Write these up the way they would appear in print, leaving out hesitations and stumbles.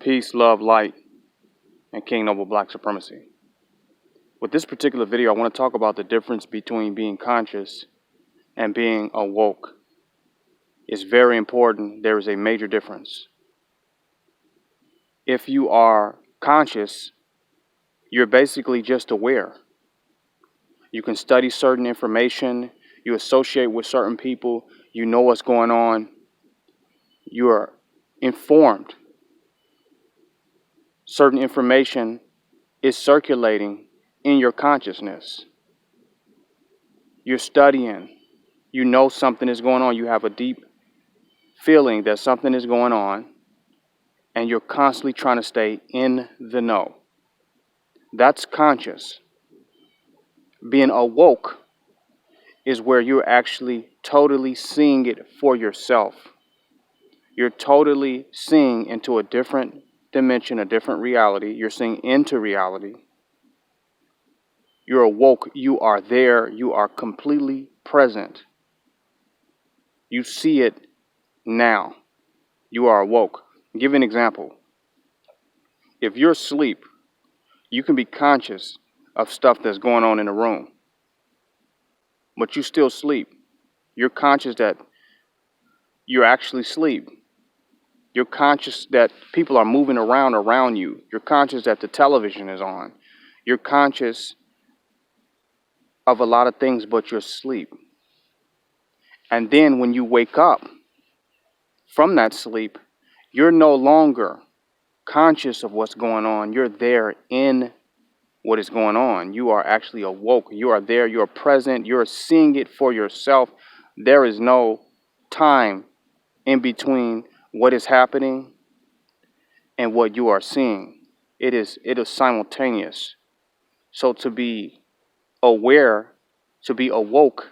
Peace, love, light, and King Noble Black Supremacy. With this particular video, I want to talk about the difference between being conscious and being awoke. It's very important. There is a major difference. If you are conscious, you're basically just aware. You can study certain information, you associate with certain people, you know what's going on, you are informed. Certain information is circulating in your consciousness. You're studying, you know something is going on, you have a deep feeling that something is going on, and you're constantly trying to stay in the know. That's conscious. Being awoke is where you're actually totally seeing it for yourself. You're totally seeing into a different dimension, a different reality. You're seeing into reality. You're awoke. You are there. You are completely present. You see it now. You are awoke. I'll give you an example. If you're asleep, you can be conscious of stuff that's going on in the room, but you still sleep. You're conscious that you're actually asleep. You're conscious that people are moving around you. You're conscious that the television is on. You're conscious of a lot of things, but you're asleep. And then when you wake up from that sleep, you're no longer conscious of what's going on. You're there in what is going on. You are actually awoke. You are there. You're present. You're seeing it for yourself. There is no time in between what is happening and what you are seeing. It is simultaneous. So to be aware, to be awoke,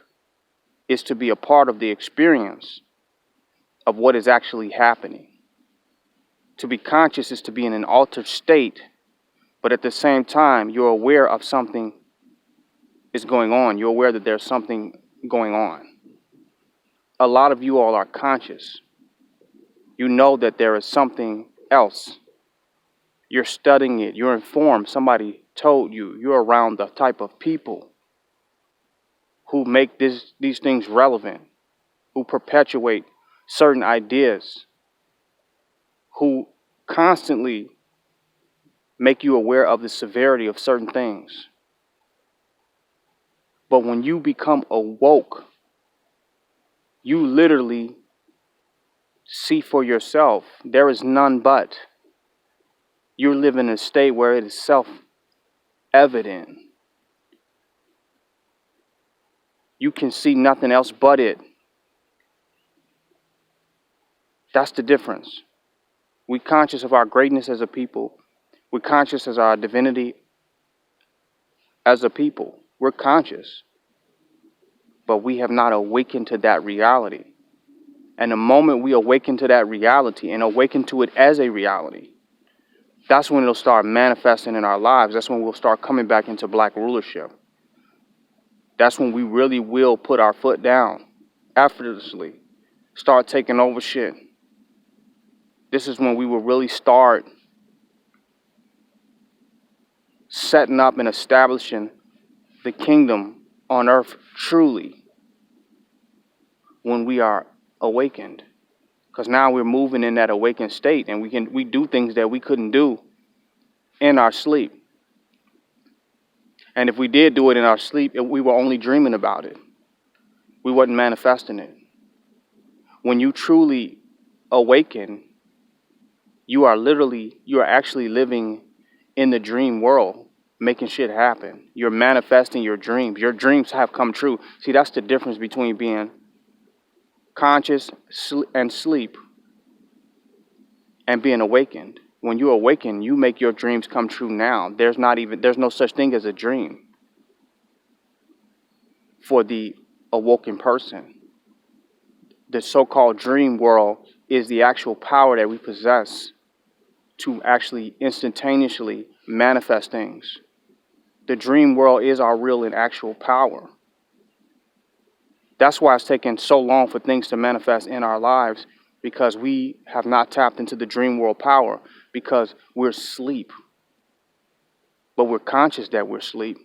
is to be a part of the experience of what is actually happening. To be conscious is to be in an altered state, but at the same time, you're aware of something is going on. You're aware that there's something going on. A lot of you all are conscious. You know that there is something else. You're studying it. You're informed. Somebody told you. You're around the type of people who make these things relevant, who perpetuate certain ideas, who constantly make you aware of the severity of certain things. But when you become awoke, you literally see for yourself. There is none but. You live in a state where it is self-evident. You can see nothing else but it. That's the difference. We're conscious of our greatness as a people. We're conscious of our divinity as a people. We're conscious. But we have not awakened to that reality. And the moment we awaken to that reality and awaken to it as a reality, that's when it'll start manifesting in our lives. That's when we'll start coming back into black rulership. That's when we really will put our foot down effortlessly, start taking over shit. This is when we will really start setting up and establishing the kingdom on earth truly, when we are awakened. Because now we're moving in that awakened state, and we do things that we couldn't do in our sleep. And if we did do it in our sleep, we were only dreaming about it. We wasn't manifesting it. When you truly awaken, you are actually living in the dream world, making shit happen. You're manifesting your dreams. Your dreams have come true. See, that's the difference between being conscious and sleep and being awakened. When you awaken, you make your dreams come true now. There's no such thing as a dream for the awoken person. The so-called dream world is the actual power that we possess to actually instantaneously manifest things. The dream world is our real and actual power. That's why it's taken so long for things to manifest in our lives, because we have not tapped into the dream world power because we're asleep. But we're conscious that we're asleep.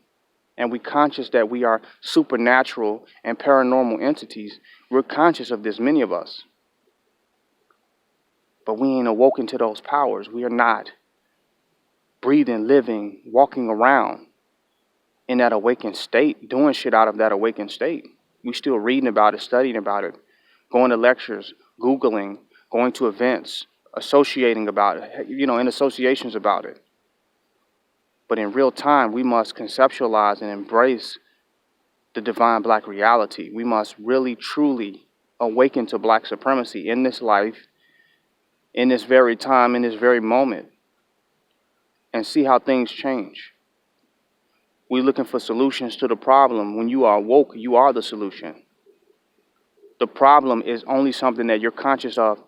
And we're conscious that we are supernatural and paranormal entities. We're conscious of this, many of us. But we ain't awoken to those powers. We are not breathing, living, walking around in that awakened state, doing shit out of that awakened state. We still reading about it, studying about it, going to lectures, Googling, going to events, associating about it, in associations about it. But in real time, we must conceptualize and embrace the divine black reality. We must really, truly awaken to black supremacy in this life, in this very time, in this very moment, and see how things change. We're looking for solutions to the problem. When you are woke, you are the solution. The problem is only something that you're conscious of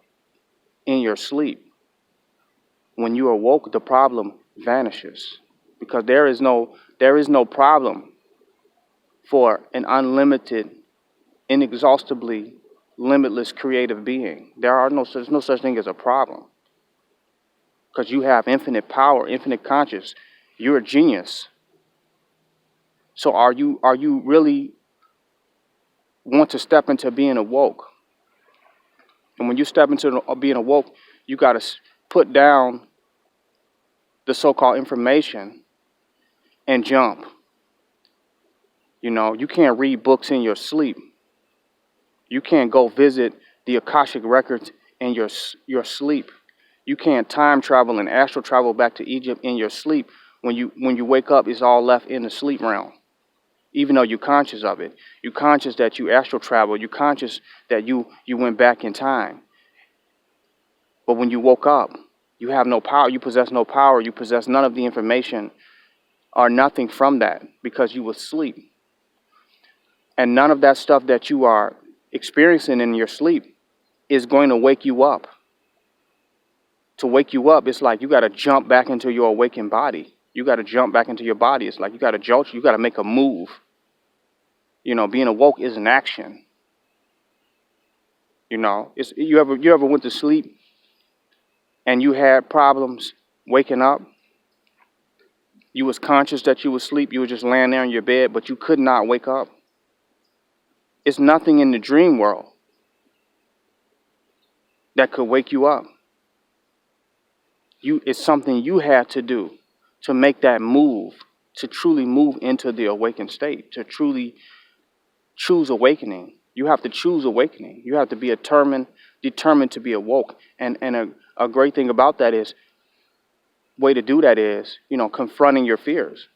in your sleep. When you are woke, the problem vanishes, because there is no problem for an unlimited, inexhaustibly limitless creative being. There's no such thing as a problem, because you have infinite power, infinite conscious. You're a genius. So are you really want to step into being awoke? And when you step into being awoke, you got to put down the so-called information and jump. You can't read books in your sleep. You can't go visit the Akashic records in your sleep. You can't time travel and astral travel back to Egypt in your sleep. When you wake up, it's all left in the sleep realm. Even though you're conscious of it. You're conscious that you astral travel. You're conscious that you went back in time. But when you woke up, you have no power. You possess no power. You possess none of the information or nothing from that, because you were asleep. And none of that stuff that you are experiencing in your sleep is going to wake you up. To wake you up, it's like you got to jump back into your awakened body. You got to jump back into your body. It's like you got to jolt. You got to make a move. Being awoke is an action. You ever went to sleep and you had problems waking up? You was conscious that you was asleep. You were just laying there in your bed, but you could not wake up. It's nothing in the dream world that could wake you up. It's something you had to do to make that move, to truly move into the awakened state, to truly choose awakening. You have to choose awakening. You have to be determined to be awoke. And a great thing about that is, way to do that is, confronting your fears.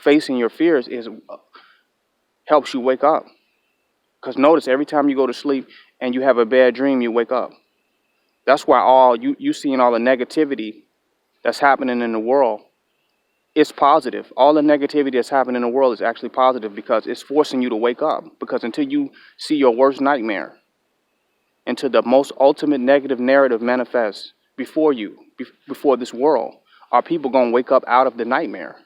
Facing your fears helps you wake up. Because notice, every time you go to sleep and you have a bad dream, you wake up. That's why all you seeing all the negativity that's happening in the world is positive. All the negativity that's happening in the world is actually positive, because it's forcing you to wake up. Because until you see your worst nightmare, until the most ultimate negative narrative manifests before you, before this world, are people going to wake up out of the nightmare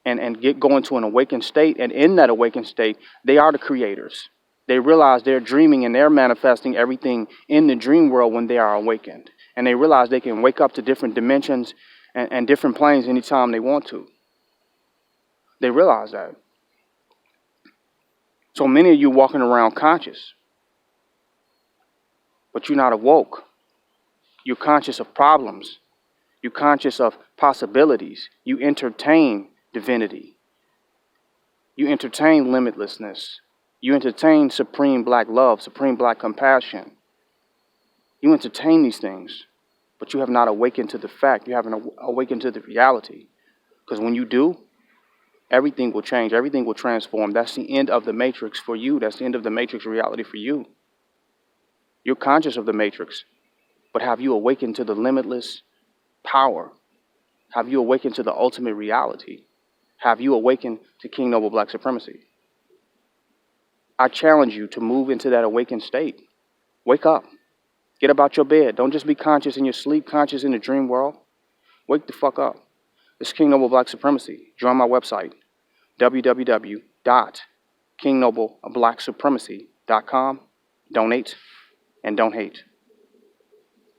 and go into an awakened state. And in that awakened state, they are the creators. They realize they're dreaming and they're manifesting everything in the dream world when they are awakened. And they realize they can wake up to different dimensions and different planes anytime they want to. They realize that. So many of you walking around conscious, but you're not awoke. You're conscious of problems. You're conscious of possibilities. You entertain divinity. You entertain limitlessness. You entertain supreme black love, supreme black compassion. You entertain these things, but you have not awakened to the fact. You haven't awakened to the reality. Because when you do, everything will change. Everything will transform. That's the end of the matrix for you. That's the end of the matrix reality for you. You're conscious of the matrix, but have you awakened to the limitless power? Have you awakened to the ultimate reality? Have you awakened to King Noble Black Supremacy? I challenge you to move into that awakened state. Wake up. Get up out your bed. Don't just be conscious in your sleep, conscious in the dream world. Wake the fuck up. It's King Noble Black Supremacy. Join my website, www.kingnoblepblacksupremacy.com. Donate and don't hate.